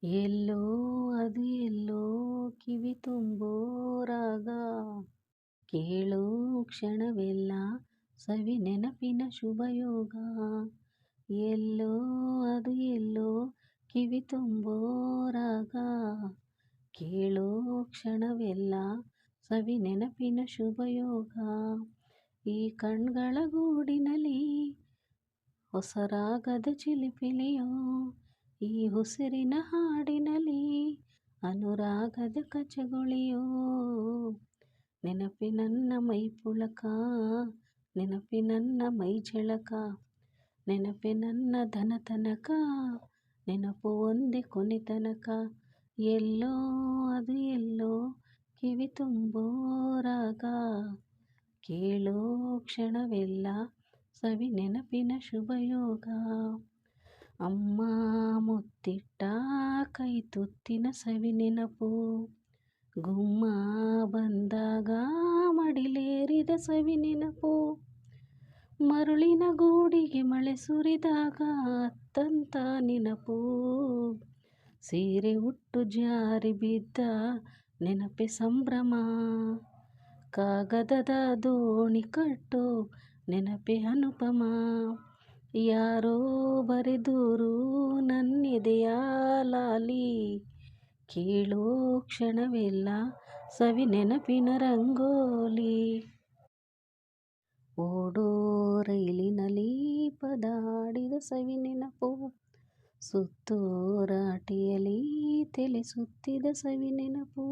ಎಲ್ಲೋ ಅದು ಎಲ್ಲೋ ಕಿವಿ ತುಂಬೋ ರಾಗ, ಕೇಳೋ ಕ್ಷಣವೆಲ್ಲ ಸವಿ ನೆನಪಿನ ಶುಭಯೋಗ. ಎಲ್ಲೋ ಅದು ಎಲ್ಲೋ ಕಿವಿ ತುಂಬೋ ರಾಗ, ಕೇಳೋ ಕ್ಷಣವೆಲ್ಲ ಸವಿ ನೆನಪಿನ ಶುಭಯೋಗ. ಈ ಕಣ್ಗಳ ಗೂಡಿನಲ್ಲಿ ಹೊಸ ರಾಗದ ಚಿಲಿಪಿಲಿಯೋ, ಈ ಉಸಿರಿನ ಹಾಡಿನಲ್ಲಿ ಅನುರಾಗದ ಕಚಗುಳಿಯೋ. ನೆನಪಿನನ್ನ ಮೈ ಪುಳಕ, ನೆನಪಿನನ್ನ ಮೈ ಝಳಕ, ನೆನಪಿನನ್ನ ಧನತನಕ, ನೆನಪು ಒಂದೇ ಕೊನೆ ತನಕ. ಎಲ್ಲೋ ಅದು ಎಲ್ಲೋ ಕಿವಿ ತುಂಬೋ ರಾಗ, ಕೇಳೋ ಕ್ಷಣವೆಲ್ಲ ಸವಿ ನೆನಪಿನ ಶುಭಯೋಗ. ಅಮ್ಮ ಮುತ್ತಿಟ್ಟ ಕೈ ತುತ್ತಿನ ಸವಿ ನೆನಪು, ಗುಮ್ಮ ಬಂದಾಗ ಮಡಿಲೇರಿದ ಸವಿ ನೆನಪು. ಮರುಳಿನ ಗೂಡಿಗೆ ಮಳೆ ಸುರಿದಾಗ ಅತ್ತಂತ ನೆನಪು, ಸೀರೆ ಉಟ್ಟು ಜಾರಿ ಬಿದ್ದ ನೆನಪೆ ಸಂಭ್ರಮ. ಕಾಗದದ ದೋಣಿ ಕಟ್ಟೋ ನೆನಪೆ ಅನುಪಮ. ಯಾರೋ ಬರೆದೂರು ನನ್ನೆದೆಯ ಲಾಲಿ, ಕೇಳೋ ಕ್ಷಣವೆಲ್ಲ ಸವಿ ನೆನಪಿನ ರಂಗೋಲಿ. ಓಡೋ ರೈಲಿನಲ್ಲಿ ಪದ ಹಾಡಿದ ಸವಿ ನೆನಪು, ಸುತ್ತೋ ರಾಟಿಯಲ್ಲಿ ತಲೆ ಸುತ್ತಿದ ಸವಿ ನೆನಪು.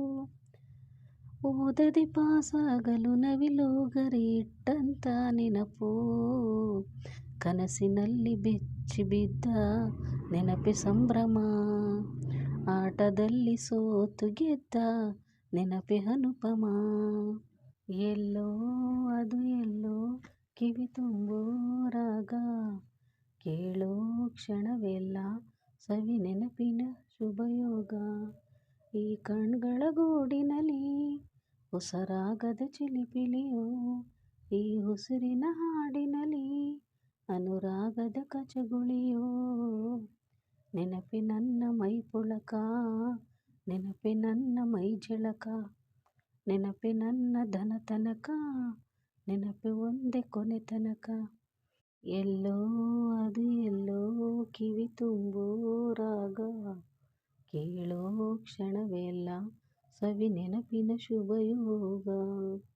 ಓದದೆ ಪಾಸಾಗಲು ನವಿಲು ಗರಿ ಇಟ್ಟಂತ ನೆನಪು, ಕನಸಿನಲ್ಲಿ ಬೆಚ್ಚಿ ಬಿದ್ದ ನೆನಪೆ ಸಂಭ್ರಮ. ಆಟದಲ್ಲಿ ಸೋತು ಗೆದ್ದ ನೆನಪೆ ಅನುಪಮ. ಎಲ್ಲೋ ಅದು ಎಲ್ಲೋ ಕಿವಿ ತುಂಬೋ ರಾಗ, ಕೇಳೋ ಕ್ಷಣವೆಲ್ಲ ಸವಿ ನೆನಪಿನ ಶುಭಯೋಗ. ಈ ಕಣ್ಗಳ ಗೂಡಿನಲ್ಲಿ ಹೊಸ ರಾಗದ ಚಿಲಿಪಿಲಿಯೋ, ಈ ಉಸಿರಿನ ಹಾಡಿನಲ್ಲಿ ಅನುರಾಗದ ಕಚಗುಳಿಯೋ. ನೆನಪಿನನ್ನ ಮೈ ಪುಳಕ, ನೆನಪಿನನ್ನ ಮೈ ಝಳಕ, ನೆನಪಿನನ್ನ ಧನತನಕ, ನೆನಪು ಒಂದೇ ಕೊನೆ ತನಕ. ಎಲ್ಲೋ ಅದು ಎಲ್ಲೋ ಕಿವಿ ತುಂಬೋ ರಾಗ, ಕೇಳೋ ಕ್ಷಣವೆಲ್ಲ ಸವಿ ನೆನಪಿನ ಶುಭಯೋಗ.